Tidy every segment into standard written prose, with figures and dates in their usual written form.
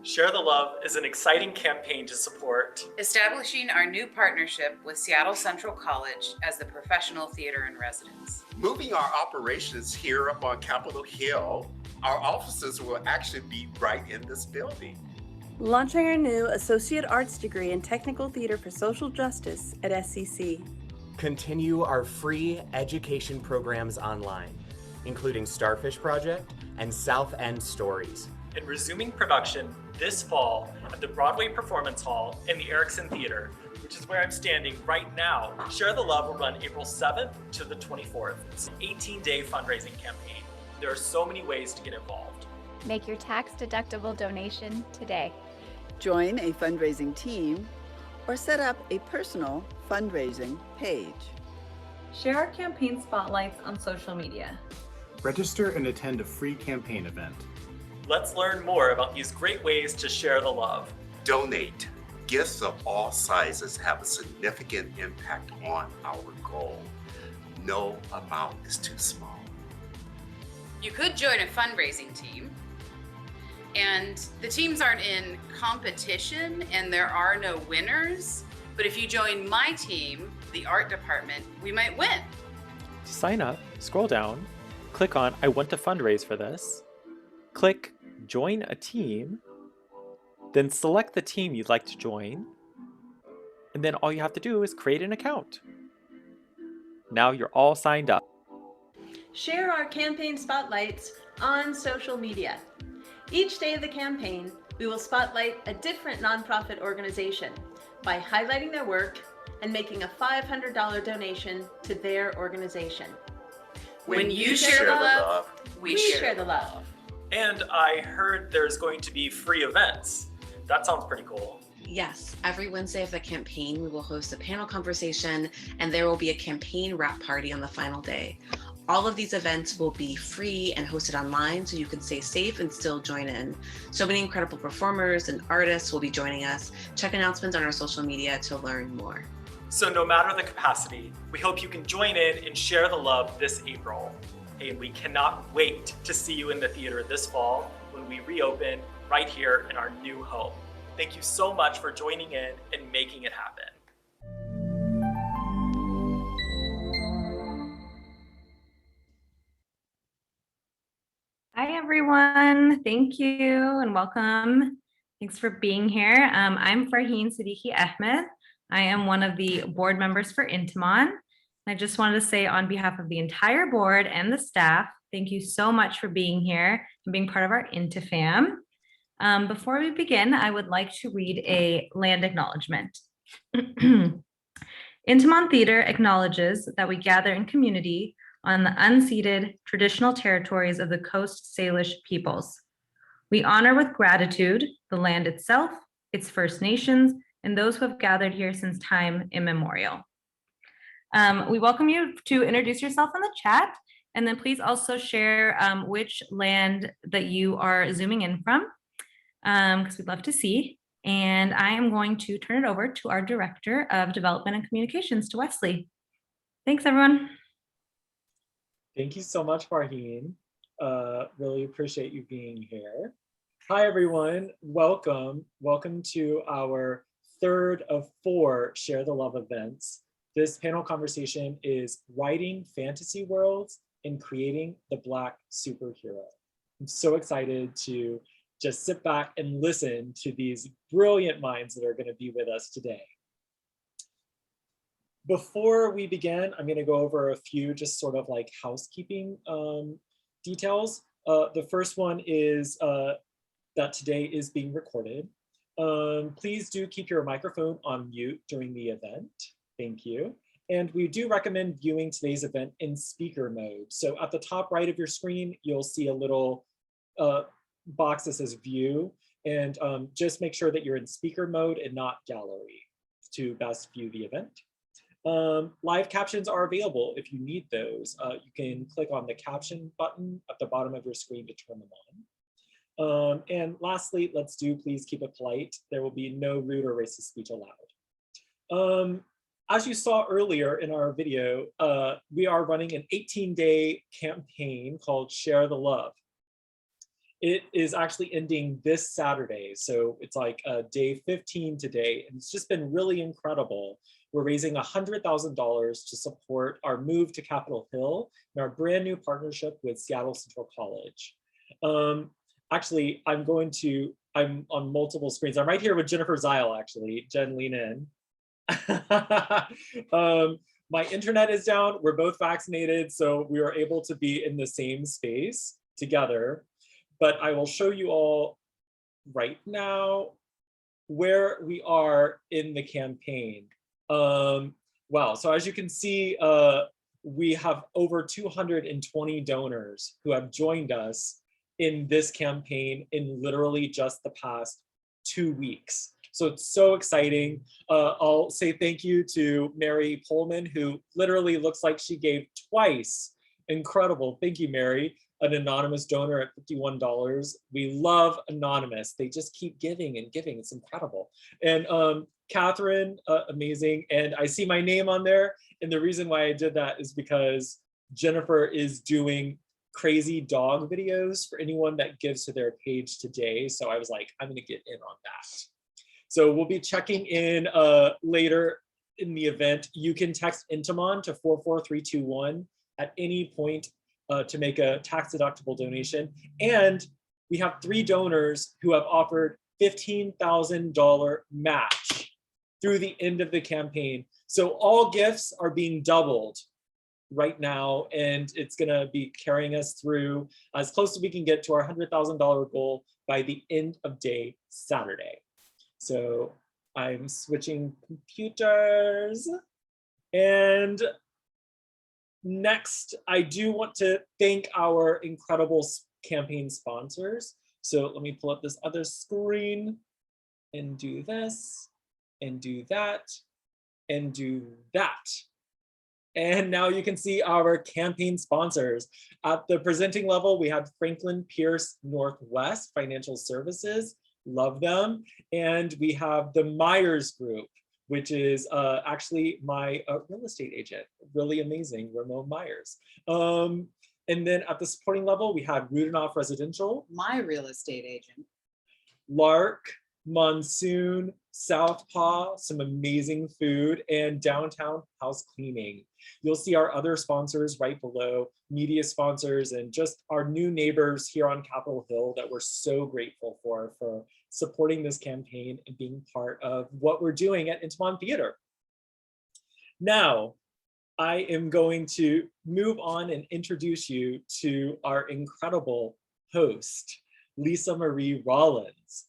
Share the Love is an exciting campaign to support establishing our new partnership with Seattle Central College as the professional theater in residence. Moving our operations here up on Capitol Hill, our offices will actually be right in this building. Launching our new Associate Arts degree in Technical Theater for Social Justice at SCC. Continue our free education programs online, including Starfish Project and South End Stories. and resuming production this fall at the Broadway Performance Hall in the Erickson Theater, which is where I'm standing right now. Share the Love will run April 7th to the 24th. It's an 18-day fundraising campaign. There are so many ways to get involved. Make your tax-deductible donation today. Join a fundraising team or set up a personal fundraising page. Share our campaign spotlights on social media. Register and attend a free campaign event. Let's learn more about these great ways to share the love. Donate. Gifts of all sizes have a significant impact on our goal. No amount is too small. You could join a fundraising team, and the teams aren't in competition and there are no winners. But if you join my team, the art department, we might win. To sign up, scroll down, click on I want to fundraise for this, click Join a Team, then select the team you'd like to join, and then all you have to do is create an account. Now you're all signed up. Share our campaign spotlights on social media. Each day of the campaign, we will spotlight a different nonprofit organization by highlighting their work and making a $500 donation to their organization. When you share the love, we share the love. And I heard there's going to be free events. That sounds pretty cool. Yes, every Wednesday of the campaign, we will host a panel conversation and there will be a campaign wrap party on the final day. All of these events will be free and hosted online so you can stay safe and still join in. So many incredible performers and artists will be joining us. Check announcements on our social media to learn more. So no matter the capacity, we hope you can join in and share the love this April. And we cannot wait to see you in the theater this fall when we reopen right here in our new home. Thank you so much for joining in and making it happen. Hi, everyone. Thank you and welcome. Thanks for being here. I'm Farheen Siddiqui Ahmed. I am one of the board members for Intiman. I just wanted to say on behalf of the entire board and the staff, thank you so much for being here and being part of our Intifam. Before we begin, I would like to read a land acknowledgement. Intiman Theatre acknowledges that we gather in community on the unceded traditional territories of the Coast Salish peoples. We honor with gratitude the land itself, its First Nations, and those who have gathered here since time immemorial. We welcome you to introduce yourself in the chat, and then please also share which land that you are zooming in from, because we'd love to see. And I am going to turn it over to our Director of Development and Communications, to Wesley. Thanks, everyone. Thank you so much, Farheen. Really appreciate you being here. Hi, everyone. Welcome. Welcome to our third of 4 Share the Love events. This panel conversation is Writing Fantasy Worlds and Creating the Black Superhero. I'm so excited to just sit back and listen to these brilliant minds that are going to be with us today. Before we begin, I'm going to go over a few just sort of like housekeeping details. The first one is that today is being recorded. Please do keep your microphone on mute during the event. Thank you. And we do recommend viewing today's event in speaker mode. So at the top right of your screen, you'll see a little box that says view, and just make sure that you're in speaker mode and not gallery to best view the event. Live captions are available if you need those. You can click on the caption button at the bottom of your screen to turn them on. And lastly, please keep it polite. There will be no rude or racist speech allowed. As you saw earlier in our video, we are running an 18-day campaign called Share the Love. It is actually ending this Saturday. So it's like day 15 today. And it's just been really incredible. We're raising $100,000 to support our move to Capitol Hill and our brand new partnership with Seattle Central College. Actually, I'm on multiple screens. I'm right here with Jennifer Zile, actually. Jen, lean in. My internet is down. We're both vaccinated, so we were able to be in the same space together. But I will show you all right now where we are in the campaign. Wow, so as you can see, we have over 220 donors who have joined us in this campaign in literally just the past 2 weeks. So it's so exciting. I'll say thank you to Mary Pullman, who literally looks like she gave twice. Incredible. Thank you, Mary. An anonymous donor at $51. We love anonymous. They just keep giving and giving. It's incredible. And Catherine, amazing. And I see my name on there. And the reason why I did that is because Jennifer is doing crazy dog videos for anyone that gives to their page today. So I was like, I'm gonna get in on that. So we'll be checking in later in the event. You can text Intiman to 44321 at any point to make a tax-deductible donation. And we have 3 donors who have offered $15,000 match through the end of the campaign. So all gifts are being doubled right now, and it's gonna be carrying us through as close as we can get to our $100,000 goal by the end of day Saturday. So I'm switching computers. And next, I do want to thank our incredible campaign sponsors. So let me pull up this other screen and do this and do that and do that. And now you can see our campaign sponsors. At the presenting level, we have Franklin Pierce Northwest Financial Services. Love them. And we have the Myers Group, which is actually my real estate agent. Really amazing, Ramon Myers. And then at the supporting level, we had Rudenoff Residential. My real estate agent. Lark, Monsoon, Southpaw, some amazing food, and Downtown House Cleaning. You'll see our other sponsors right below, media sponsors, and just our new neighbors here on Capitol Hill that we're so grateful for supporting this campaign and being part of what we're doing at Intiman Theatre. Now, I am going to move on and introduce you to our incredible host, Lisa Marie Rollins.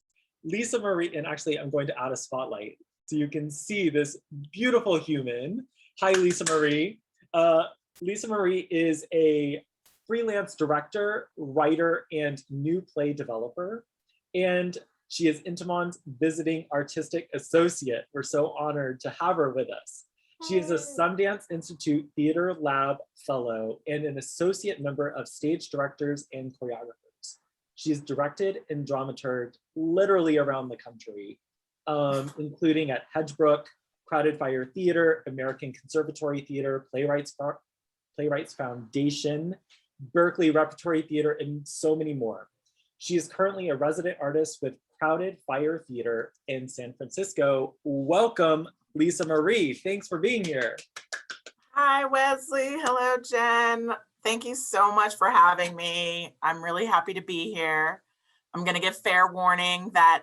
Lisa Marie, and actually I'm going to add a spotlight so you can see this beautiful human. Hi, Lisa Marie. Lisa Marie is a freelance director, writer, and new play developer. And she is Intiman's visiting artistic associate. We're so honored to have her with us. She is a Sundance Institute Theater Lab Fellow and an associate member of stage directors and choreographers. She has directed and dramaturged literally around the country, including at Hedgebrook, Crowded Fire Theater, American Conservatory Theater, Playwrights Foundation, Berkeley Repertory Theater, and so many more. She is currently a resident artist with Crowded Fire Theater in San Francisco. Welcome, Lisa Marie. Thanks for being here. Hi, Wesley. Hello, Jen. Thank you so much for having me. I'm really happy to be here. I'm going to give fair warning that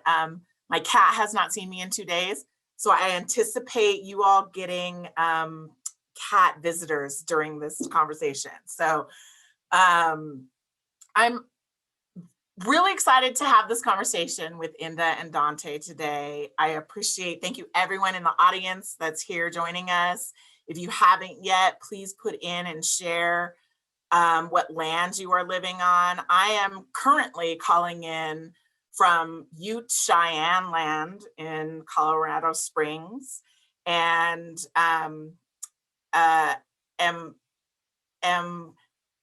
my cat has not seen me in 2 days. So I anticipate you all getting cat visitors during this conversation. So I'm really excited to have this conversation with Inda and Donte today. I appreciate, thank you everyone in the audience that's here joining us. If you haven't yet, please put in and share what land you are living on. I am currently calling in from Ute Cheyenne land in Colorado Springs, and am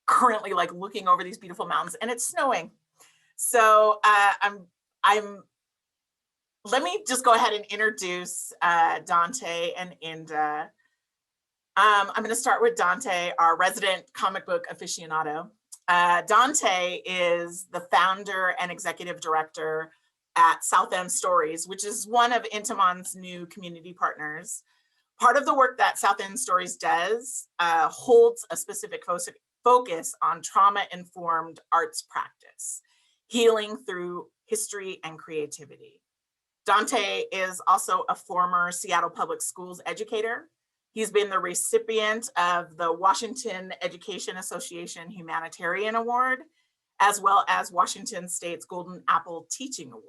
currently like looking over these beautiful mountains, and it's snowing. So let me just go ahead and introduce Donte and Inda. I'm going to start with Donte, our resident comic book aficionado. Donte is the founder and executive director at South End Stories, which is one of Intiman's new community partners. Part of the work that South End Stories does holds a specific focus on trauma-informed arts practice, healing through history and creativity. Donte is also a former Seattle Public Schools educator. He's been the recipient of the Washington Education Association Humanitarian Award, as well as Washington State's Golden Apple Teaching Award.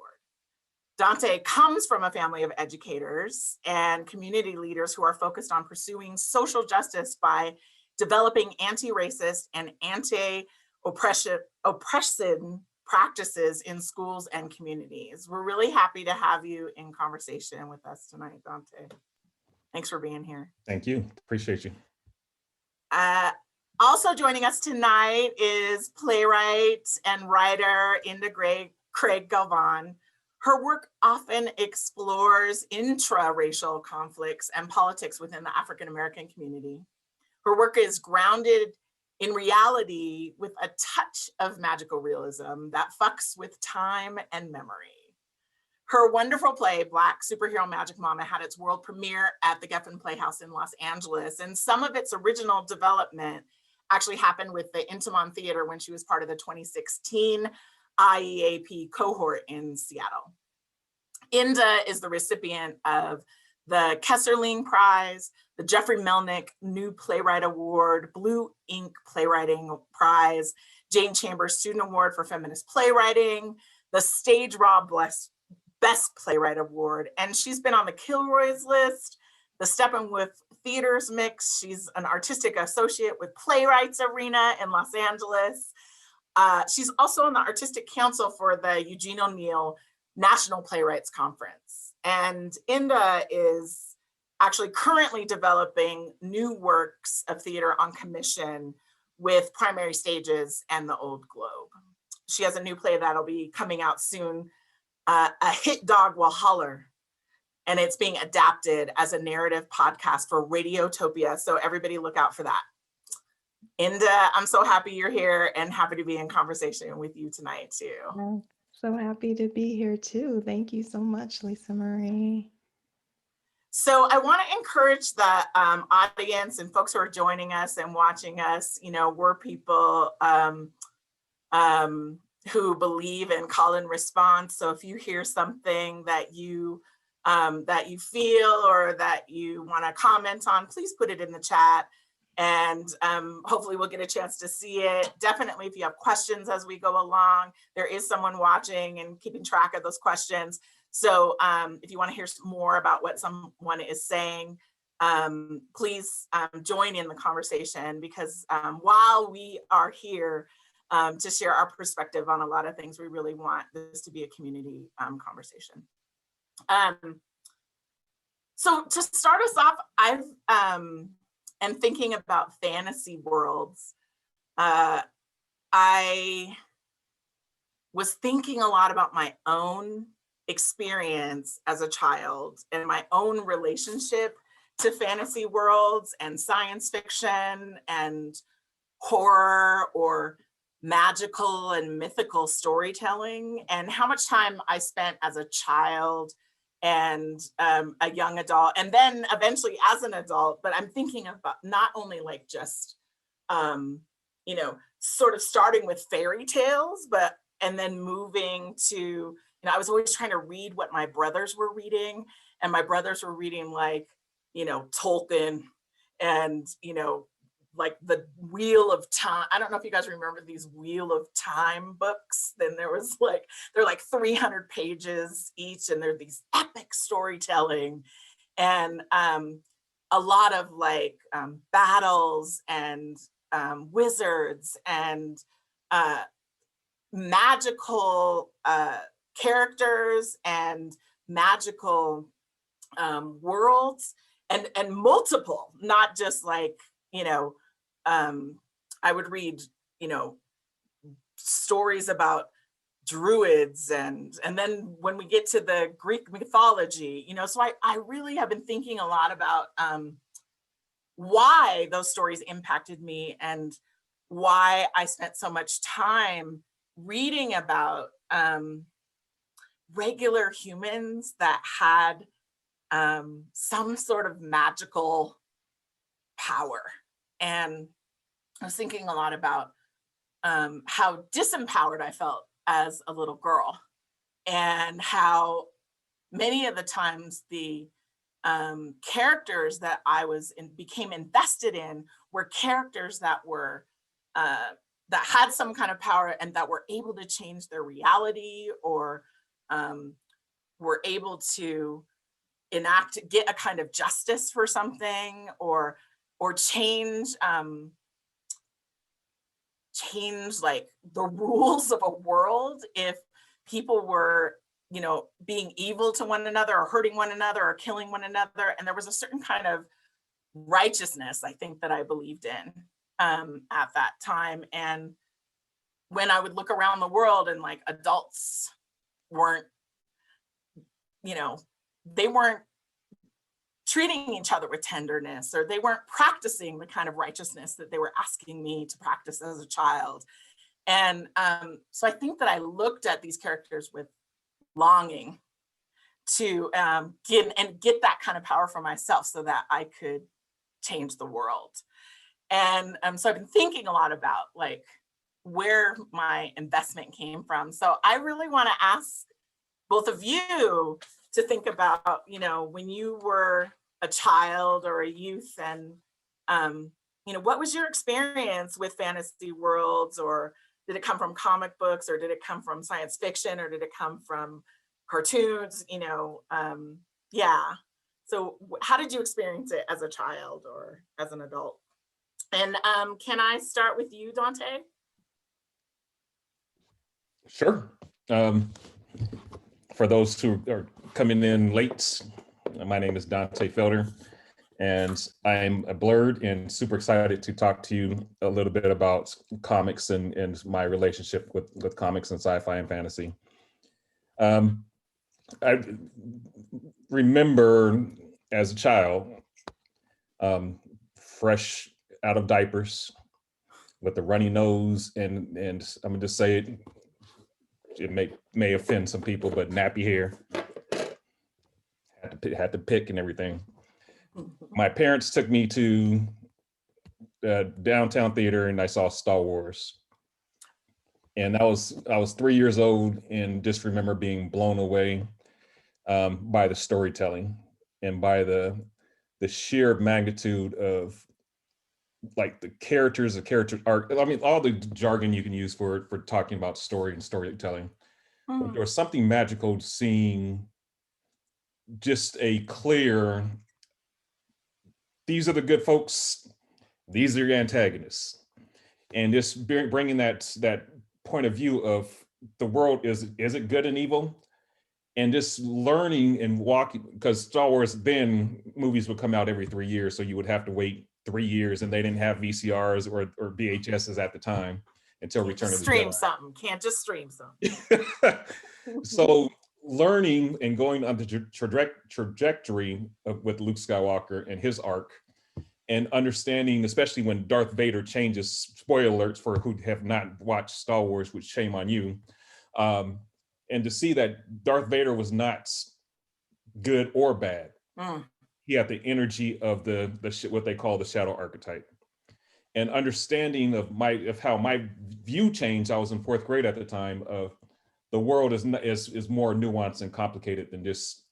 Donte comes from a family of educators and community leaders who are focused on pursuing social justice by developing anti-racist and anti-oppression practices in schools and communities. We're really happy to have you in conversation with us tonight, Donte. Thanks for being here. Thank you. Appreciate you. Also joining us tonight is playwright and writer Inda Craig-Galván. Her work often explores intra-racial conflicts and politics within the African-American community. Her work is grounded in reality with a touch of magical realism that fucks with time and memory. Her wonderful play, Black Superhero Magic Mama, had its world premiere at the Geffen Playhouse in Los Angeles, and some of its original development actually happened with the Intiman Theatre when she was part of the 2016 IEAP cohort in Seattle. Inda is the recipient of the Kesserling Prize, the Jeffrey Melnick New Playwright Award, Blue Ink Playwriting Prize, Jane Chambers Student Award for Feminist Playwriting, the Stage Raw Best Playwright Award, and she's been on the Kilroy's list, the Steppenwolf Theaters Mix. She's an artistic associate with Playwrights Arena in Los Angeles. She's also on the Artistic Council for the Eugene O'Neill National Playwrights Conference. And Inda is actually currently developing new works of theater on commission with Primary Stages and the Old Globe. She has a new play that'll be coming out soon, A Hit Dog Will Holler, and it's being adapted as a narrative podcast for Radiotopia, so everybody look out for that. Inda, I'm so happy you're here and happy to be in conversation with you tonight too. I'm so happy to be here too. Thank you so much, Lisa Marie. So I want to encourage the audience and folks who are joining us and watching us. You know, we're people who believe in call and response. So if you hear something that you feel or that you want to comment on, please put it in the chat. And hopefully we'll get a chance to see it. Definitely, if you have questions as we go along, there is someone watching and keeping track of those questions. So if you want to hear more about what someone is saying, please join in the conversation, because while we are here to share our perspective on a lot of things, we really want this to be a community conversation. So to start us off, I've and thinking about fantasy worlds, I was thinking a lot about my own experience as a child and my own relationship to fantasy worlds and science fiction and horror or magical and mythical storytelling, and how much time I spent as a child and a young adult, and then eventually as an adult. But I'm thinking about not only like just, you know, sort of starting with fairy tales, but and then moving to, you know, I was always trying to read what my brothers were reading, and my brothers were reading like, you know, Tolkien and, you know, like the Wheel of Time. I don't know if you guys remember these Wheel of Time books. Then there was like, they're like 300 pages each, and they're these epic storytelling and a lot of like battles and wizards and magical characters and magical worlds and multiple, not just like, you know, I would read, you know, stories about druids and then when we get to the Greek mythology, you know, so I really have been thinking a lot about why those stories impacted me and why I spent so much time reading about regular humans that had some sort of magical power. And I was thinking a lot about how disempowered I felt as a little girl, and how many of the times the characters that I became invested in were characters that were that had some kind of power and that were able to change their reality, or were able to get a kind of justice for something, or change like the rules of a world if people were, you know, being evil to one another, or hurting one another, or killing one another. And there was a certain kind of righteousness, I think, that I believed in at that time. And when I would look around the world and like adults weren't, you know, they weren't treating each other with tenderness, or they weren't practicing the kind of righteousness that they were asking me to practice as a child. And so I think that I looked at these characters with longing to get that kind of power for myself so that I could change the world. And so I've been thinking a lot about like where my investment came from. So I really want to ask both of you to think about, you know, when you were a child or a youth, and you know, what was your experience with fantasy worlds? Or did it come from comic books, or did it come from science fiction, or did it come from cartoons? You know, yeah. So how did you experience it as a child or as an adult? And can I start with you, Donte? Sure. For those who are coming in late, my name is Donte Felder, and I'm a blurred and super excited to talk to you a little bit about comics and my relationship with comics and sci-fi and fantasy. I remember as a child, fresh out of diapers with a runny nose, and I'm gonna just say it may offend some people, but nappy hair, had to pick and everything. My parents took me to downtown theater, and I saw Star Wars. And I was 3 years old, and just remember being blown away by the storytelling and by the sheer magnitude of like the character arc. I mean, all the jargon you can use for talking about story and storytelling. But there was something magical seeing just a clear, these are the good folks, these are your antagonists. And just bringing that point of view of the world, is it good and evil? And just learning and walking, because Star Wars, then movies would come out every 3 years, so you would have to wait 3 years, and they didn't have VCRs or VHSs at the time until Return of the Jedi. Can't just stream something. So learning and going on the trajectory with Luke Skywalker and his arc, and understanding, especially when Darth Vader changes, spoiler alerts for who have not watched Star Wars, which shame on you, and to see that Darth Vader was not good or bad. He had the energy of the what they call the shadow archetype. And understanding of how my view changed. I was in 4th grade at the time, of the world is more nuanced and complicated than just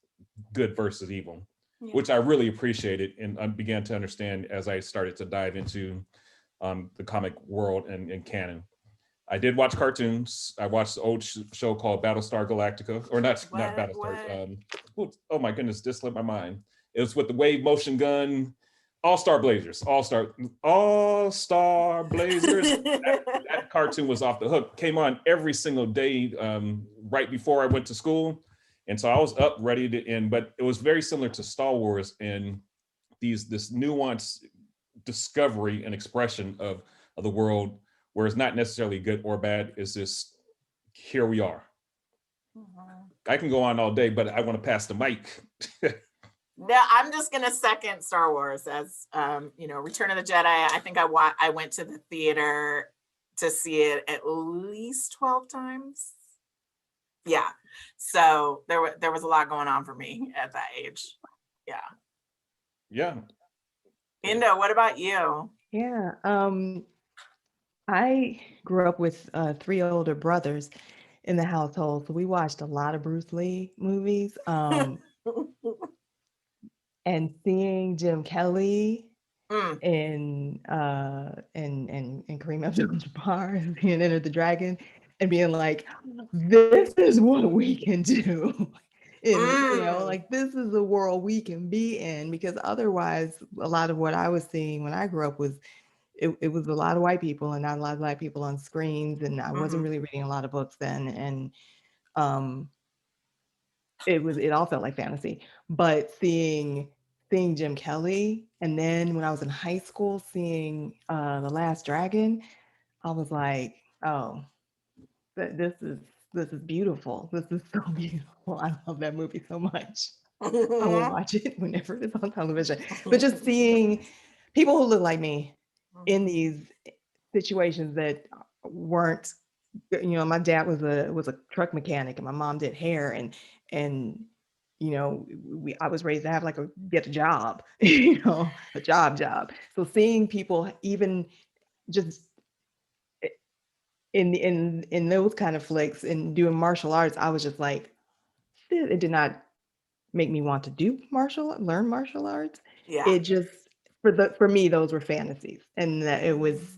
good versus evil, which I really appreciated and I began to understand as I started to dive into the comic world and canon. I did watch cartoons. I watched the old show called Battlestar Galactica, or not Battlestar. Oh my goodness, this slipped my mind. It was with the wave motion gun, All-Star Blazers. That cartoon was off the hook. Came on every single day right before I went to school. And so I was up ready to end, but it was very similar to Star Wars and this nuanced discovery and expression of the world, where it's not necessarily good or bad. It's just, here we are. I can go on all day, but I want to pass the mic. Yeah, I'm just gonna second Star Wars as you know, Return of the Jedi. I think I went to the theater to see it at least 12 times. Yeah, so there was a lot going on for me at that age. Yeah. Yeah. Inda, what about you? Yeah, I grew up with 3 older brothers in the household, so we watched a lot of Bruce Lee movies. And seeing Jim Kelly and Kareem Abdul-Jabbar and Enter the Dragon, and being like, this is what we can do. And like, this is the world we can be in, because otherwise a lot of what I was seeing when I grew up was it was a lot of white people and not a lot of black people on screens, and I wasn't really reading a lot of books then, and it all felt like fantasy. But seeing Jim Kelly, and then when I was in high school seeing The Last Dragon, I was like, oh, this is beautiful. This is so beautiful. I love that movie so much. I will watch it whenever it's on television. But just seeing people who look like me in these situations that weren't, my dad was a truck mechanic and my mom did hair, and I was raised to have get a job, a job. So seeing people even just in those kind of flicks and doing martial arts, I was just like, it did not make me want to learn martial arts. Yeah. It just, for me, those were fantasies, and that it was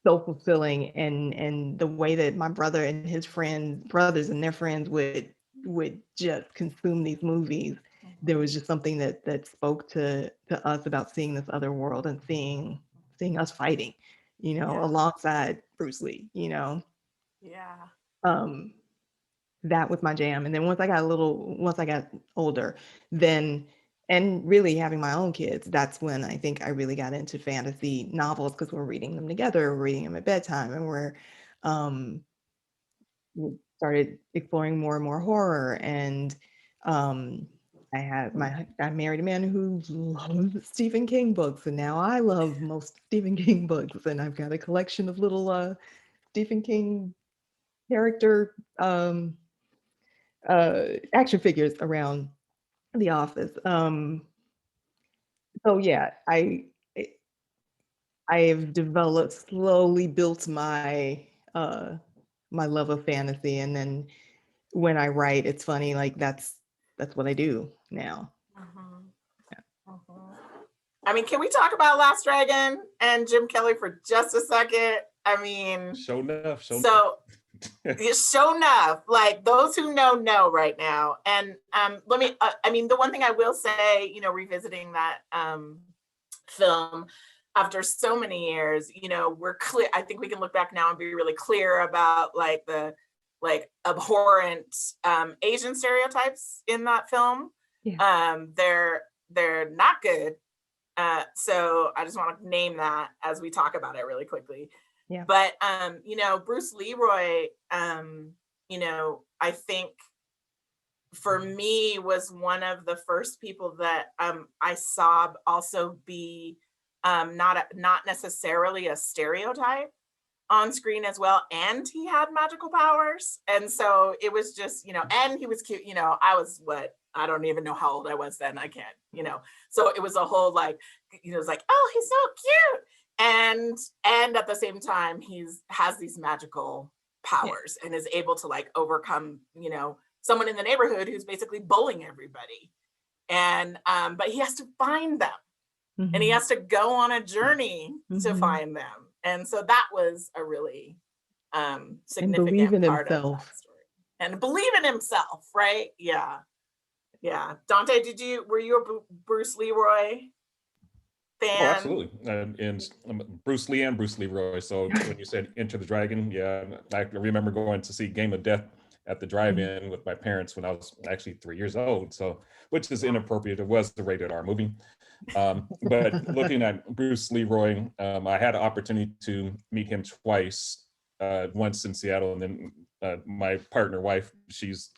so fulfilling, and the way that my brother and his brothers and their friends would just consume these movies. There was just something that spoke to us about seeing this other world and seeing us fighting, alongside Bruce Lee, Yeah. That was my jam. And then once I got older, then, and really having my own kids, that's when I think I really got into fantasy novels, because we're reading them together, we're reading them at bedtime, and we started exploring more and more horror. And I married a man who loves Stephen King books, and now I love most Stephen King books, and I've got a collection of little Stephen King character action figures around the office. So yeah, I've slowly built my my love of fantasy, and then when I write, it's funny, like that's what I do now. I mean, can we talk about Last Dragon and Jim Kelly for just a second? I mean, show enough. Show enough. Like, those who know right now. And let me, I mean, the one thing I will say, revisiting that film after so many years, we're clear. I think we can look back now and be really clear about the abhorrent Asian stereotypes in that film. Yeah. They're not good. So I just want to name that as we talk about it really quickly. Yeah. But Bruce Leroy, I think for me was one of the first people that I saw also be not necessarily a stereotype on screen as well, and he had magical powers, and so it was just and he was cute. I don't even know how old I was then. I can't, so it was a whole it was like, oh, he's so cute. And at the same time, has these magical powers and is able to overcome, someone in the neighborhood who's basically bullying everybody. And but he has to find them, and he has to go on a journey to find them. And so that was a really significant part of that story. And believe in himself, right? Yeah. Donte, were you a Bruce Leroy fan? Oh, absolutely. And Bruce Lee and Bruce Leroy. So when you said Enter the Dragon, yeah, I remember going to see Game of Death at the drive-in with my parents when I was actually 3 years old. So, which is inappropriate. It was the rated R movie. But looking at Bruce Leroy, I had an opportunity to meet him twice. Once in Seattle, and then my partner wife, she's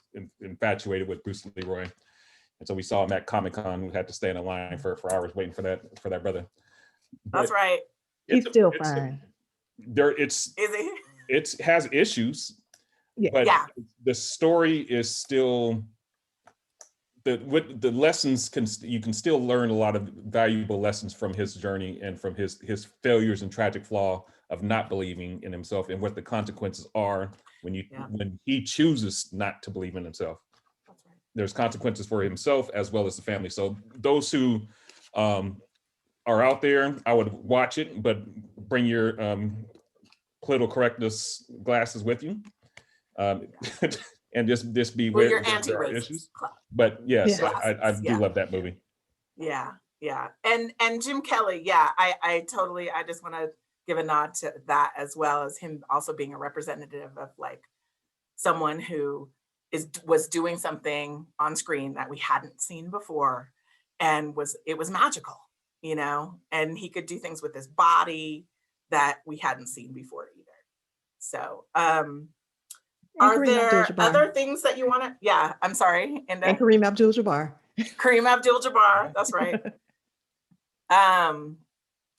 infatuated with Bruce Leroy. And so we saw him at Comic-Con. We had to stay in a line for hours waiting for that brother. That's right. He's still fine. it has issues, but the story is still the lessons you can still learn a lot of valuable lessons from his journey and from his failures and tragic flaw of not believing in himself and what the consequences are when he chooses not to believe in himself. That's right. There's consequences for himself as well as the family. So those who are out there, I would watch it, but bring your political correctness glasses with you. And just be aware that there are issues. But yes, I do love that movie. Yeah. And Jim Kelly, I just want to give a nod to that, as well as him also being a representative of like someone who was doing something on screen that we hadn't seen before, and it was magical, you know, and he could do things with his body that we hadn't seen before either. So are there other things that you want to? Yeah, I'm sorry. And Kareem Abdul-Jabbar. Kareem Abdul-Jabbar. That's right.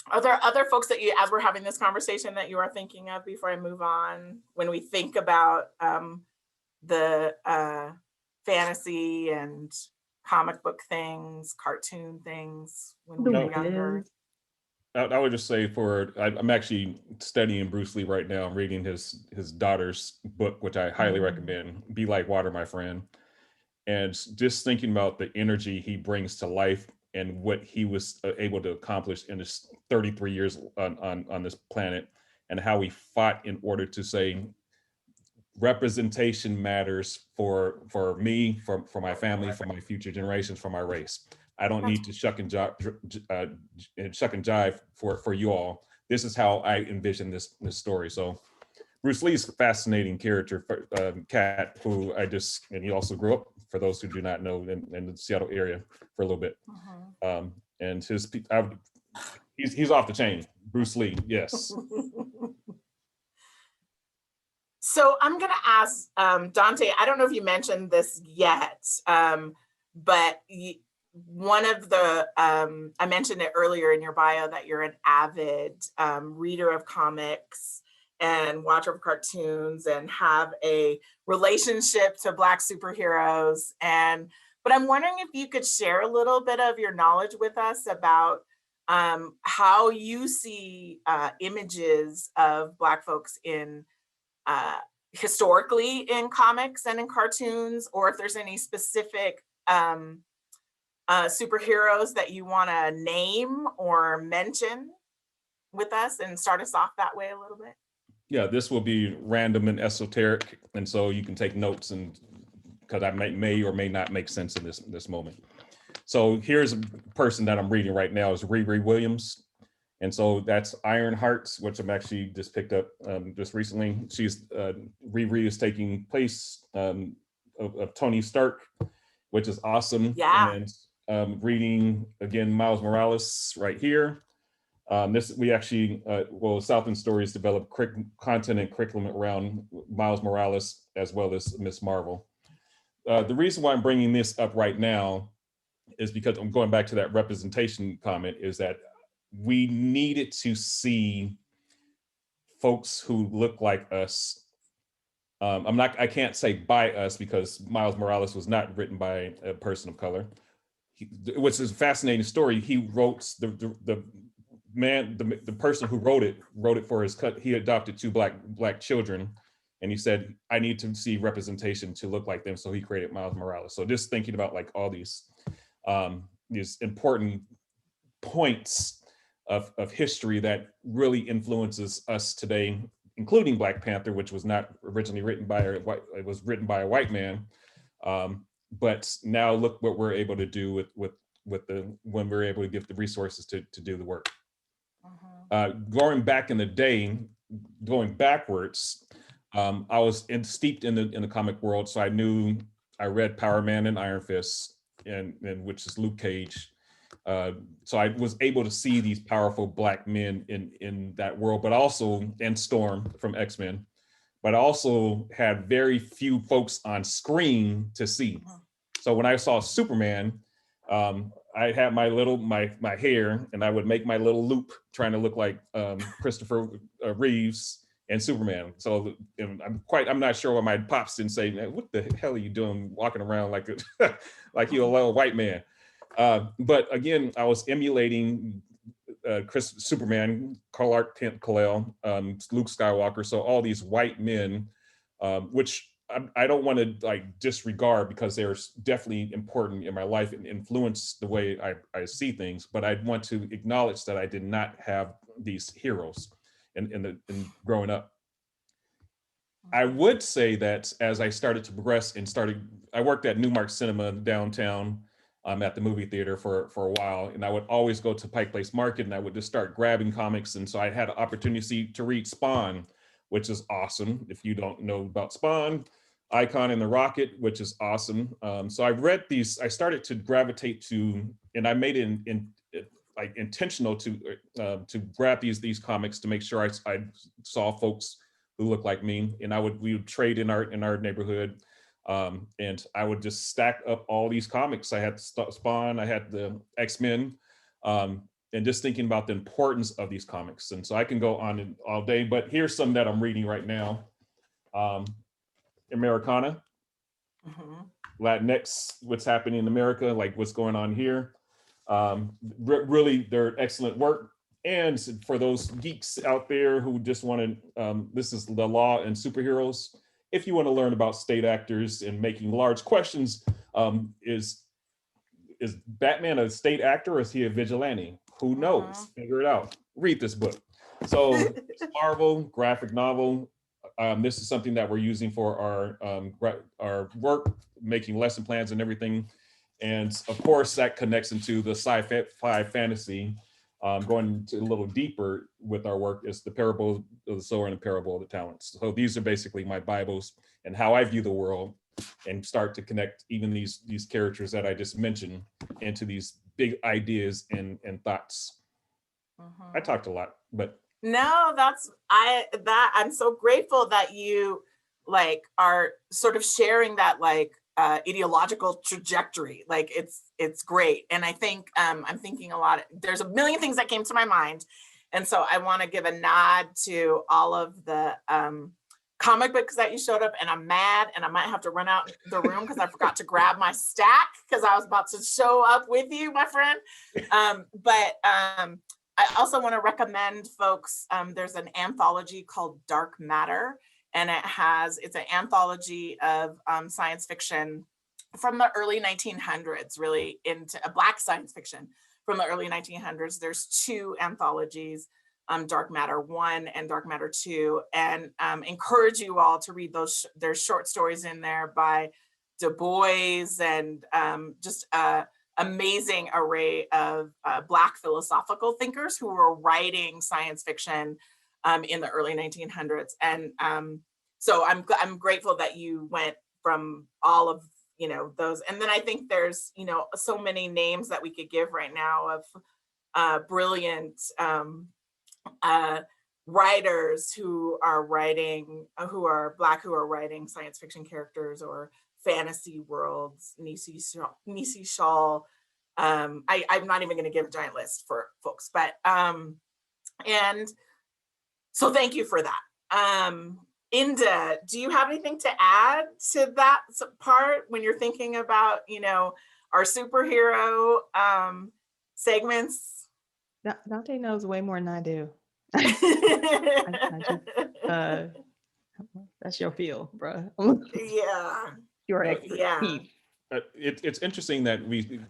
Are there other folks that you, as we're having this conversation, that you are thinking of before I move on? When we think about the fantasy and comic book things, cartoon things when we were younger. I would just say I'm actually studying Bruce Lee right now. I'm reading his daughter's book, which I highly recommend, Be Like Water, My Friend. And just thinking about the energy he brings to life and what he was able to accomplish in his 33 years on this planet, and how he fought in order to say representation matters for me, for my family, for my future generations, for my race. I don't need to shuck and jive for you all. This is how I envision this story. So Bruce Lee's a fascinating character, cat, who and he also grew up, for those who do not know, in the Seattle area for a little bit. And he's off the chain. Bruce Lee, yes. So I'm gonna ask Donte, I don't know if you mentioned this yet, but one of the, I mentioned it earlier in your bio that you're an avid reader of comics and watcher of cartoons and have a relationship to Black superheroes. But I'm wondering if you could share a little bit of your knowledge with us about how you see images of Black folks in historically in comics and in cartoons, or if there's any specific superheroes that you want to name or mention with us, and start us off that way a little bit. Yeah, this will be random and esoteric, and so you can take notes, and because I may or may not make sense in this moment. So here's a person that I'm reading right now is Riri Williams, and so that's Iron Hearts, which I'm actually just picked up just recently. Riri is taking place of Tony Stark, which is awesome. Yeah. And reading again Miles Morales right here. We actually, Southland Stories developed content and curriculum around Miles Morales as well as Miss Marvel. The reason why I'm bringing this up right now is because I'm going back to that representation comment, is that we needed to see folks who look like us. I can't say by us, because Miles Morales was not written by a person of color. Which is a fascinating story. He wrote the person who wrote it for his cut. He adopted two black children, and he said, I need to see representation to look like them. So he created Miles Morales. So just thinking about like all these important points of history that really influences us today, including Black Panther, which was not originally written by a white, it was written by a white man. But now look what we're able to do when we're able to give the resources to do the work. Going back in the day, going backwards, I was steeped in the comic world, so I read Power Man and Iron Fist, and which is Luke Cage. So I was able to see these powerful Black men in that world, but also, and Storm from X-Men. But I also had very few folks on screen to see. So when I saw Superman, I had my little, my hair, and I would make my little loop trying to look like Christopher Reeves and Superman. So I'm not sure why my pops didn't say, "Man, what the hell are you doing walking around like like you're a little white man?" But again, I was emulating Superman, Clark Kent, Kal-El, Luke Skywalker. So all these white men, which I don't want to like disregard, because they're definitely important in my life and influence the way I see things. But I want to acknowledge that I did not have these heroes in growing up. I would say that as I started to progress and I worked at Newmark Cinema downtown at the movie theater for a while, and I would always go to Pike Place Market, and I would just start grabbing comics. And so I had an opportunity to read Spawn, which is awesome. If you don't know about Spawn, Icon and the Rocket, which is awesome. So I read these, I started to gravitate to, and I made it like intentional to grab these comics to make sure I saw folks who look like me, and we would trade in our neighborhood, and I would just stack up all these comics. I had Spawn, I had the X-Men, and just thinking about the importance of these comics. And so I can go on all day, but here's some that I'm reading right now. Americana, Latinx, what's happening in America, like what's going on here. Really, they're excellent work. And for those geeks out there who just want to, this is The Law and Superheroes. If you want to learn about state actors and making large questions, is Batman a state actor or is he a vigilante? Who knows? Figure it out. Read this book. So it's Marvel, graphic novel. This is something that we're using for our work, making lesson plans and everything. And of course, that connects into the sci-fi fantasy. Going a little deeper with our work is the parable of the sower and the parable of the talents. So these are basically my Bibles and how I view the world, and start to connect even these characters that I just mentioned into these big ideas and thoughts. I talked a lot, but no, I'm so grateful that you like are sort of sharing that like ideological trajectory. Like it's great. And I think I'm thinking a lot, there's a million things that came to my mind. And so I want to give a nod to all of the comic books that you showed up, and I'm mad and I might have to run out the room because I forgot to grab my stack because I was about to show up with you, my friend. But I also want to recommend folks, there's an anthology called Dark Matter, and it's an anthology of science fiction from the early 1900s, really into a Black science fiction from the early 1900s. There's two anthologies, Dark Matter 1 and Dark Matter 2, and encourage you all to read those. There's short stories in there by Du Bois and just amazing array of Black philosophical thinkers who were writing science fiction in the early 1900s. And so I'm grateful that you went from all of those. And then I think there's so many names that we could give right now of brilliant writers who are Black, who are writing science fiction characters or fantasy worlds. Nisi Shaw. I'm not even going to give a giant list for folks, but and so thank you for that. Inda, do you have anything to add to that part when you're thinking about our superhero segments? Donte knows way more than I do. That's your field, bro. Yeah. Your expertise. Yeah. It's interesting that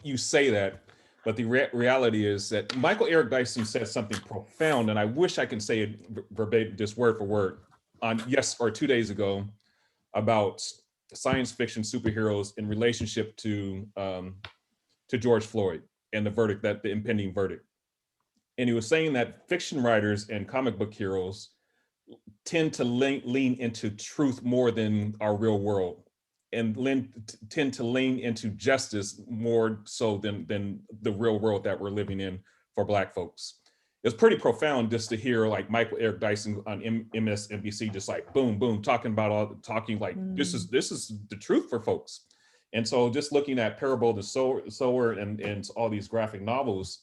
you say that, but the reality is that Michael Eric Dyson said something profound, and I wish I can say it verbatim, just word for word, on 2 days ago, about science fiction superheroes in relationship to George Floyd and the impending verdict. And he was saying that fiction writers and comic book heroes tend to lean into truth more than our real world, and tend to lean into justice more so than the real world that we're living in for Black folks. It's pretty profound just to hear like Michael Eric Dyson on MSNBC, just like boom, boom, talking like this is the truth for folks. And so just looking at Parable of the Sower and all these graphic novels,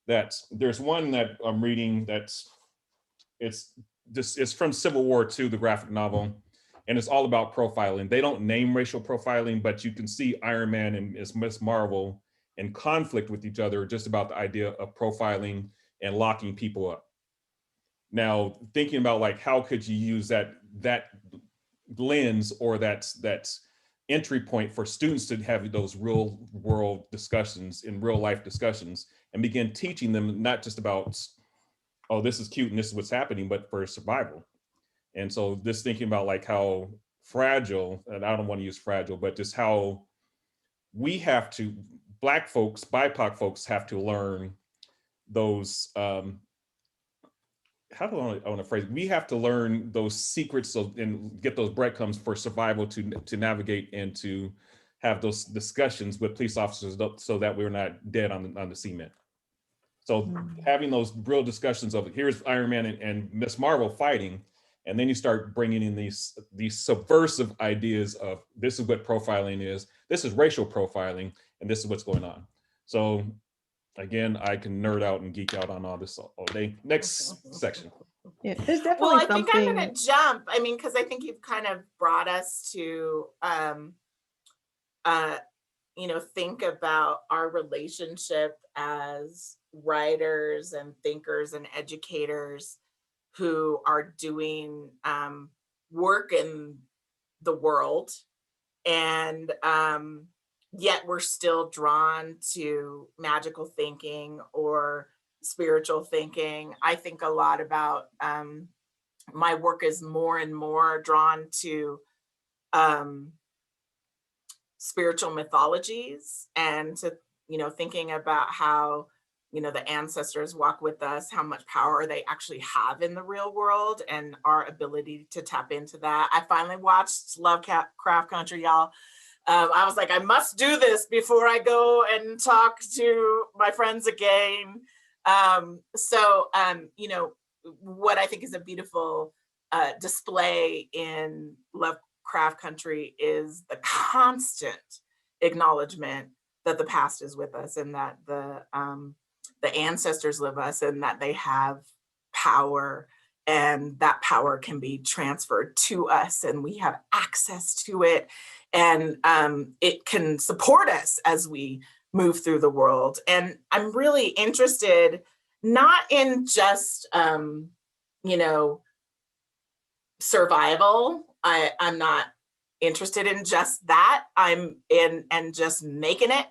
that there's one that I'm reading it's from Civil War II, the graphic novel, and it's all about profiling. They don't name racial profiling, but you can see Iron Man and Miss Marvel in conflict with each other just about the idea of profiling and locking people up. Now, thinking about like, how could you use that lens or that entry point for students to have those real world discussions in real life discussions and begin teaching them not just about, oh, this is cute and this is what's happening, but for survival. And so just thinking about like how fragile, and I don't want to use fragile, but just how we have to, Black folks, BIPOC folks have to learn those, how do I want to phrase it? We have to learn those secrets and get those breadcrumbs for survival to navigate and to have those discussions with police officers so that we're not dead on the cement. So having those real discussions of here's Iron Man and Miss Marvel fighting, and then you start bringing in these subversive ideas of this is what profiling is, this is racial profiling, and this is what's going on. So again, I can nerd out and geek out on all this all day. Next section. Yeah, there's definitely well, I something. think I'm going to jump. I mean, because I think you've kind of brought us to, think about our relationship as writers and thinkers and educators who are doing work in the world, and yet we're still drawn to magical thinking or spiritual thinking. I think a lot about my work is more and more drawn to spiritual mythologies and to, thinking about how, the ancestors walk with us, how much power they actually have in the real world and our ability to tap into that. I finally watched Lovecraft Country, y'all. I was like, I must do this before I go and talk to my friends again. What I think is a beautiful display in Lovecraft Country is the constant acknowledgement that the past is with us and that the ancestors live us and that they have power, and that power can be transferred to us and we have access to it, and it can support us as we move through the world. And I'm really interested not in just survival. I'm not interested in just that. I'm in and just making it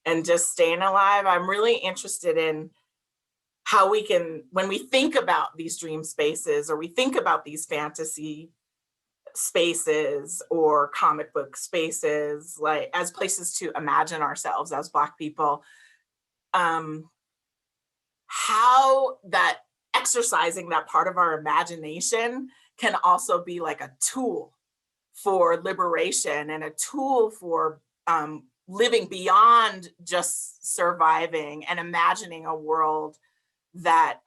and just staying alive. I'm really interested in how we can, when we think about these dream spaces or we think about these fantasy spaces or comic book spaces, like as places to imagine ourselves as Black people, how that exercising that part of our imagination can also be like a tool for liberation and a tool for living beyond just surviving and imagining a world that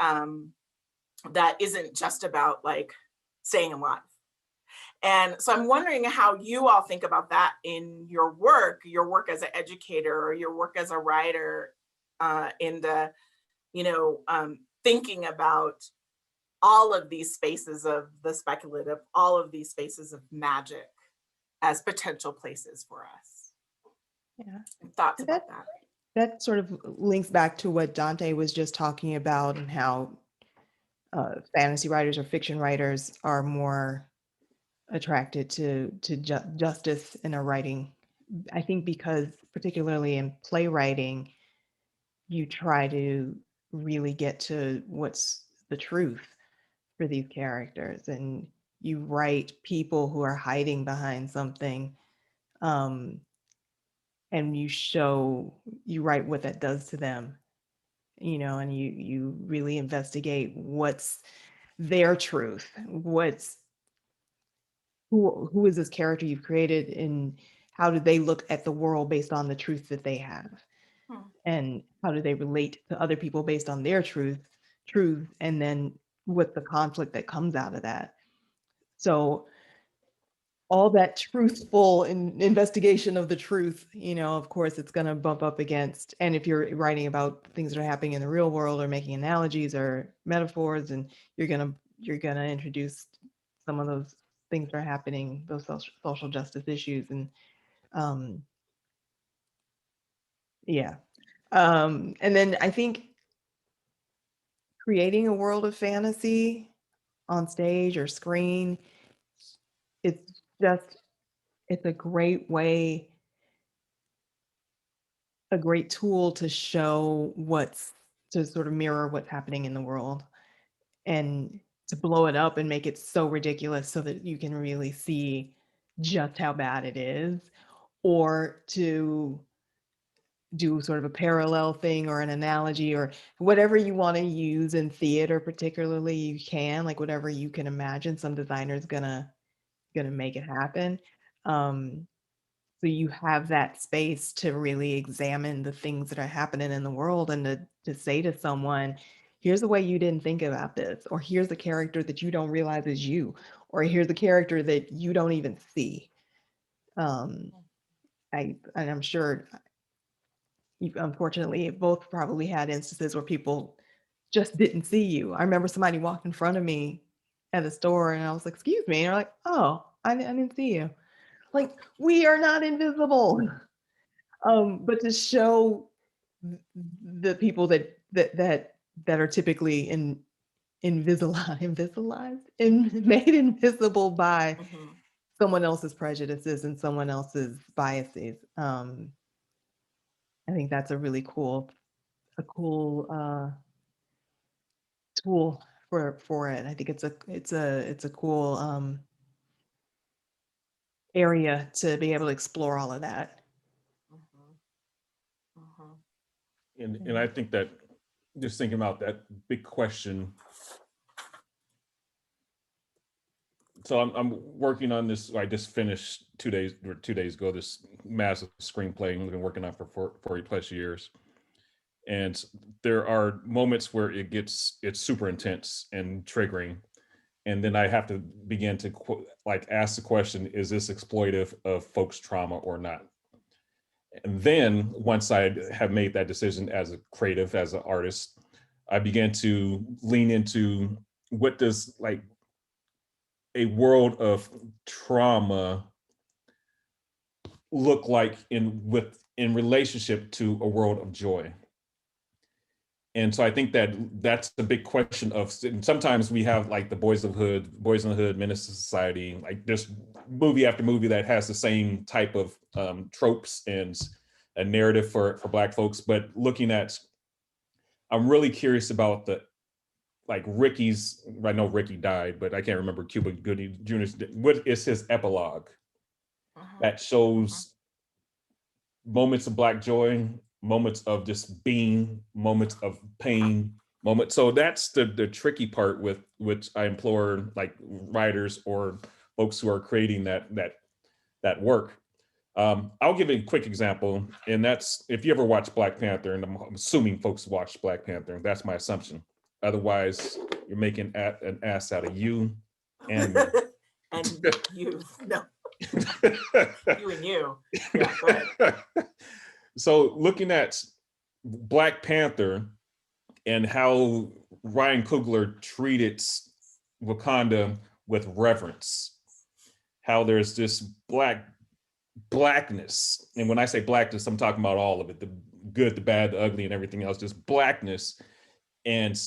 that isn't just about like staying alive. And so I'm wondering how you all think about that in your work as an educator or your work as a writer, in the, thinking about all of these spaces of the speculative, all of these spaces of magic as potential places for us. Yeah. Thoughts about that? That sort of links back to what Donte was just talking about and how fantasy writers or fiction writers are more attracted to justice in a writing. I think because particularly in playwriting, you try to really get to what's the truth for these characters, and you write people who are hiding behind something, and you write what that does to them, and you really investigate what's their truth, who is this character you've created, and how do they look at the world based on the truth that they have, and how do they relate to other people based on their truth, and then what the conflict that comes out of that. So all that truthful investigation of the truth, of course, it's going to bump up against. And if you're writing about things that are happening in the real world or making analogies or metaphors, and you're going to introduce some of those things that are happening, those social justice issues. And yeah. And then I think creating a world of fantasy on stage or screen, it's a great way, a great tool to show to sort of mirror what's happening in the world, and to blow it up and make it so ridiculous so that you can really see just how bad it is, or to do sort of a parallel thing or an analogy or whatever you want to use in theater. Particularly, you can, like, whatever you can imagine, some designer's gonna make it happen. So you have that space to really examine the things that are happening in the world, and to say to someone, here's a way you didn't think about this, or here's a character that you don't realize is you, or here's a character that you don't even see. And I'm sure you, unfortunately, both probably had instances where people just didn't see you. I remember somebody walked in front of me at a store, and I was like, excuse me. And they're like, oh, I didn't see you. Like, we are not invisible. But to show the people that are typically invisibilized and made invisible by someone else's prejudices and someone else's biases. I think that's a really cool tool for it. I think it's a cool area to be able to explore all of that. And I think that, just thinking about that big question. So I'm working on this. I just finished 2 days ago, this massive screenplay I've been working on for 40 plus years. And there are moments where it's super intense and triggering. And then I have to begin to ask the question, is this exploitive of folks' trauma or not? And then once I have made that decision as a creative, as an artist, I began to lean into what does a world of trauma look like in relationship to a world of joy. And so I think that's the big question of, sometimes we have like the Boys in the Hood, Menace to Society, like just movie after movie that has the same type of tropes and a narrative for Black folks. But I'm really curious about Ricky's, I know Ricky died, but I can't remember Cuba Gooding Jr.'s, what is his epilogue that shows moments of Black joy, moments of just being, moments of pain, moments. So that's the tricky part with which I implore writers or folks who are creating that work. I'll give a quick example, and that's if you ever watch Black Panther, and I'm assuming folks watch Black Panther, that's my assumption. Otherwise, you're making an ass out of you and me. And you, no. You and you. Yeah, go ahead. So looking at Black Panther and how Ryan Coogler treated Wakanda with reverence, how there's this blackness. And when I say blackness, I'm talking about all of it, the good, the bad, the ugly, and everything else, just blackness and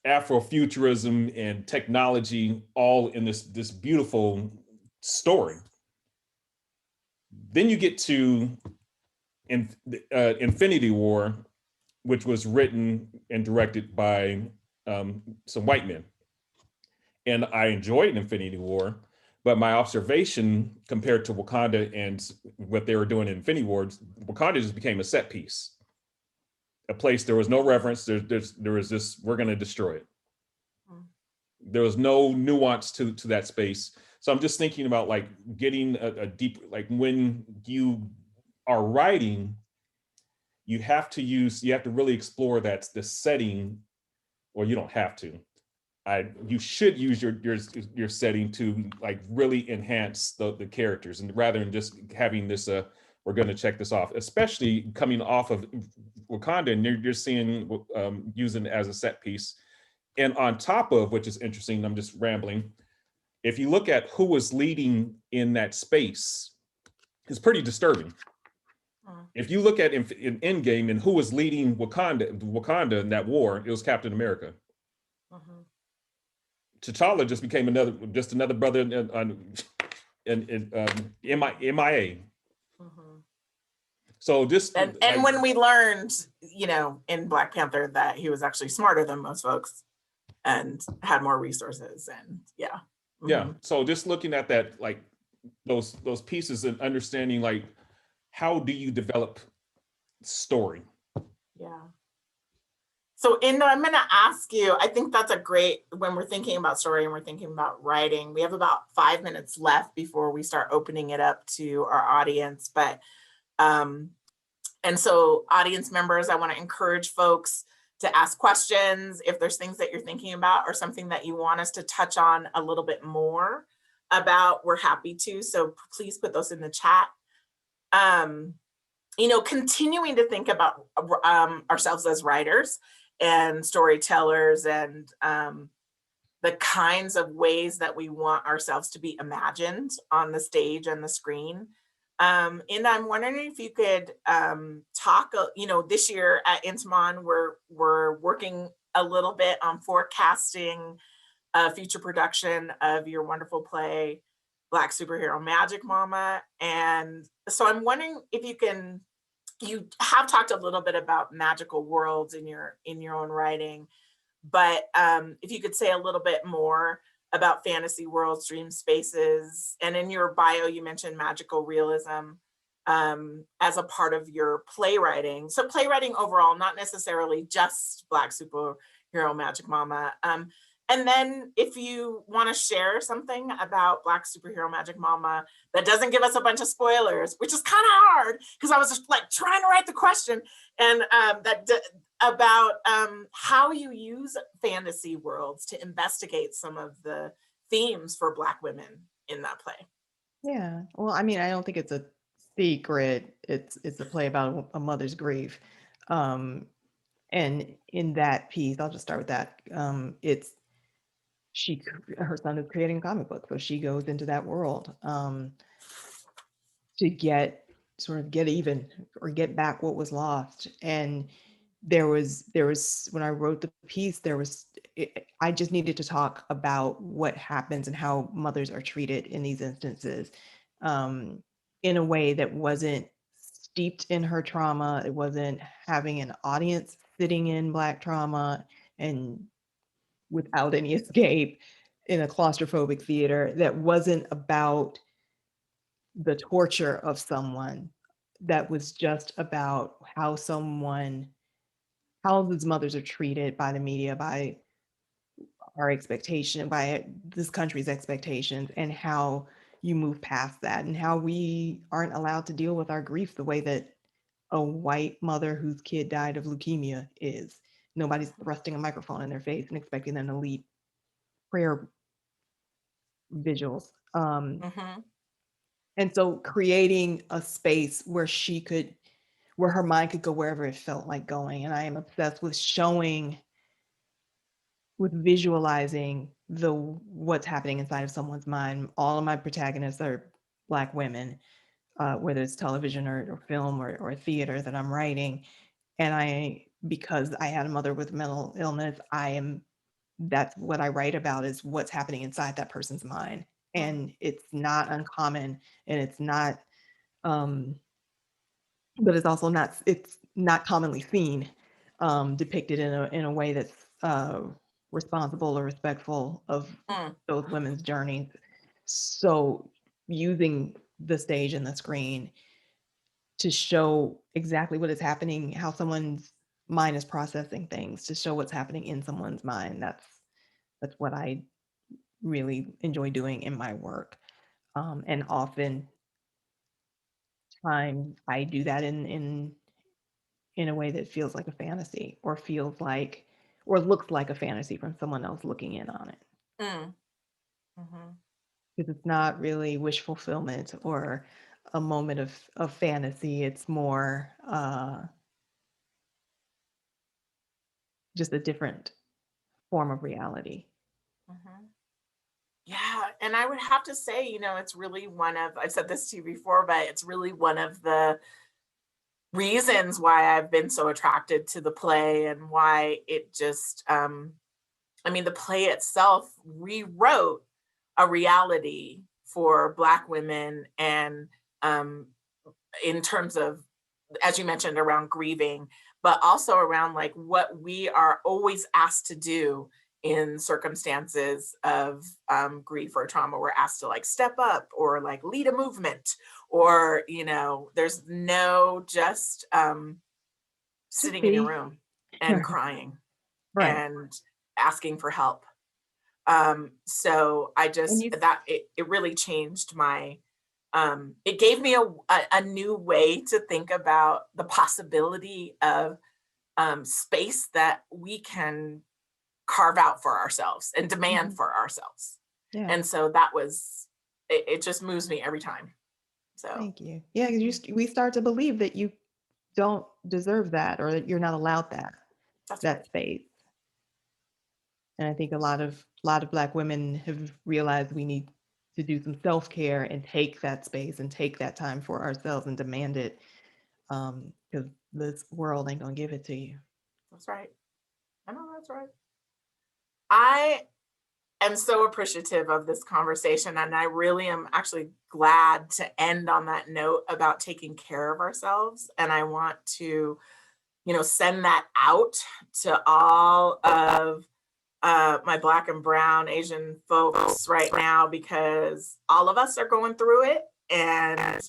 Afrofuturism and technology all in this beautiful story. Then you get to Infinity War, which was written and directed by some white men. And I enjoyed Infinity War, but my observation compared to Wakanda and what they were doing in Infinity War, Wakanda just became a set piece. A place there was no reverence, there was this, we're gonna destroy it. There was no nuance to that space. So I'm just thinking about getting a deep, when you are writing, you have to really explore the setting, or you don't have to, you should use your setting to like really enhance the characters, and rather than just having this we're going to check this off, especially coming off of Wakanda, and you're seeing using it as a set piece. And on top of, which is interesting, I'm just rambling, if you look at who was leading in that space, it's pretty disturbing. If you look at in Endgame and who was leading Wakanda in that war, it was Captain America. T'Challa just became another brother in MIA. So just and like, when we learned, you know, in Black Panther that he was actually smarter than most folks and had more resources, and yeah. Yeah. So just looking at that, like those pieces and understanding, like, how do you develop story? Yeah. So Inda, I'm going to ask you, I think that's a great, when we're thinking about story and we're thinking about writing, we have about 5 minutes left before we start opening it up to our audience. But, and so audience members, I want to encourage folks to ask questions if there's things that you're thinking about or something that you want us to touch on a little bit more about, we're happy to. So please put those in the chat. You know, continuing to think about ourselves as writers and storytellers, and the kinds of ways that we want ourselves to be imagined on the stage and the screen. And I'm wondering if you could talk, you know, this year at Intiman, we're working a little bit on forecasting future production of your wonderful play, Black Superhero Magic Mama. And so I'm wondering if you have talked a little bit about magical worlds in your own writing, but if you could say a little bit more about fantasy worlds, dream spaces, and in your bio, you mentioned magical realism as a part of your playwriting. So playwriting overall, not necessarily just Black Superhero Magic Mama. And then if you want to share something about Black Superhero Magic Mama that doesn't give us a bunch of spoilers, which is kind of hard because I was just like trying to write the question, and about how you use fantasy worlds to investigate some of the themes for Black women in that play. Yeah. Well, I mean, I don't think it's a secret. It's a play about a mother's grief. And in that piece, I'll just start with that. Her son is creating a comic book, so she goes into that world to get even or get back what was lost. And there was when I wrote the piece, I just needed to talk about what happens and how mothers are treated in these instances, in a way that wasn't steeped in her trauma. It wasn't having an audience sitting in Black trauma and without any escape in a claustrophobic theater. That wasn't about the torture of someone. That was just about how these mothers are treated by the media, by our expectation, by this country's expectations, and how you move past that, and how we aren't allowed to deal with our grief the way that a white mother whose kid died of leukemia is. Nobody's thrusting a microphone in their face and expecting them to lead prayer vigils. And so creating a space where where her mind could go wherever it felt like going. And I am obsessed with visualizing what's happening inside of someone's mind. All of my protagonists are Black women, whether it's television or film or theater that I'm writing. And because I had a mother with mental illness, that's what I write about, is what's happening inside that person's mind. And it's not uncommon, and it's not, but it's also not commonly seen, depicted in a way that's responsible or respectful of those women's journeys. So using the stage and the screen to show exactly what is happening, how someone's mind is processing things, to show what's happening in someone's mind. That's what I really enjoy doing in my work. And often times I do that in a way that feels like a fantasy, or feels like or looks like a fantasy from someone else looking in on it. Because it's not really wish fulfillment or a moment of fantasy. It's more just a different form of reality. Yeah, and I would have to say, you know, it's really one of, I've said this to you before, but it's really one of the reasons why I've been so attracted to the play and why it just, I mean, the play itself rewrote a reality for Black women, and in terms of, as you mentioned, around grieving, but also around like what we are always asked to do in circumstances of grief or trauma. We're asked to like step up or like lead a movement, or, you know, there's no just sitting in your room and crying and asking for help. So I just, it really changed my, it gave me a new way to think about the possibility of space that we can carve out for ourselves and demand for ourselves. And so that was, it just moves me every time. So thank you. Yeah, we start to believe that you don't deserve that, or that you're not allowed that space. And I think a lot of Black women have realized we need to do some self-care and take that space and take that time for ourselves and demand it, because this world ain't gonna give it to you. That's right. I know that's right. I am so appreciative of this conversation, and I really am actually glad to end on that note about taking care of ourselves. And I want to, you know, send that out to all of my Black and Brown Asian folks right now, because all of us are going through it, and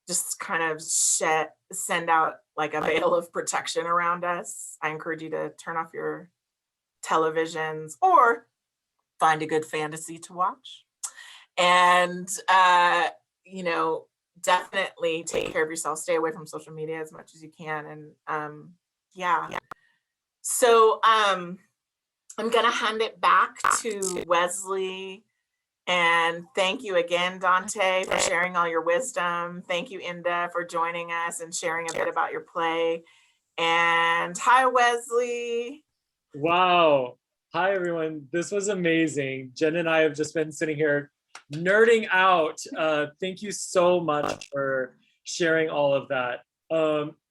just kind of send out like a veil of protection around us. I encourage you to turn off your televisions or find a good fantasy to watch, and you know, definitely take care of yourself. Stay away from social media as much as you can. And yeah, so I'm gonna hand it back to Wesley, and thank you again, Donte, for sharing all your wisdom. Thank you, Inda, for joining us and sharing a bit about your play. And hi, Wesley. Wow. Hi, everyone. This was amazing. Jen and I have just been sitting here nerding out. Thank you so much for sharing all of that.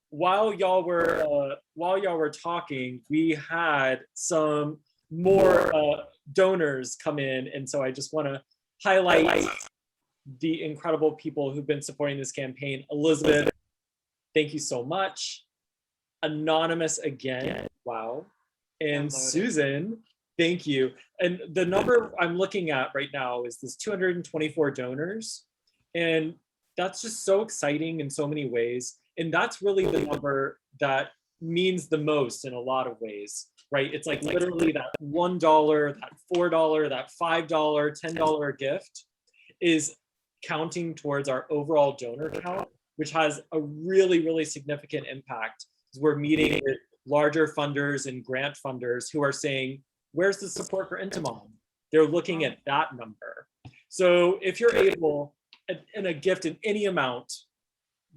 While y'all were talking, we had some more donors come in, and so I just want to highlight the incredible people who've been supporting this campaign. Elizabeth, thank you so much. Anonymous again, wow. And Susan, thank you. And the number I'm looking at right now is this 224 donors, and that's just so exciting in so many ways. And that's really the number that means the most in a lot of ways, right? It's like literally that $1, that $4, that $5, $10 gift is counting towards our overall donor count, which has a really, really significant impact. We're meeting with larger funders and grant funders who are saying, where's the support for Intiman? They're looking at that number. So if you're able, in a gift in any amount,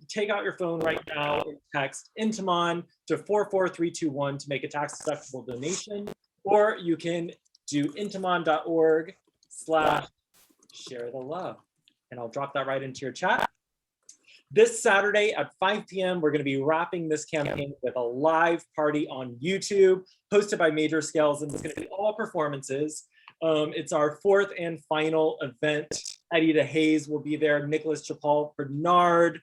take out your phone right now and text Intiman to 44321 to make a tax-deductible donation, or you can do intiman.org/share the love. And I'll drop that right into your chat. This Saturday at 5 p.m., we're going to be wrapping this campaign with a live party on YouTube, hosted by Major Scales, and it's going to be all performances. It's our fourth and final event. Eddie DeHaze will be there, Nicholas Chapal Bernard,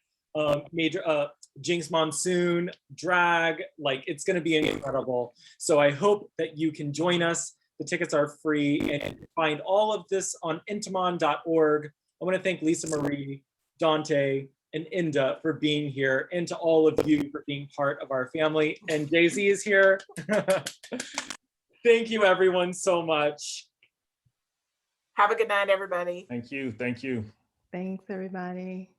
Jinx Monsoon, drag, like it's going to be incredible. So I hope that you can join us. The tickets are free, and you can find all of this on intiman.org. I want to thank Lisa Marie, Donte, and Inda for being here, and to all of you for being part of our family. And Daisy is here. Thank you, everyone, so much. Have a good night, everybody. Thank you. Thank you. Thanks, everybody.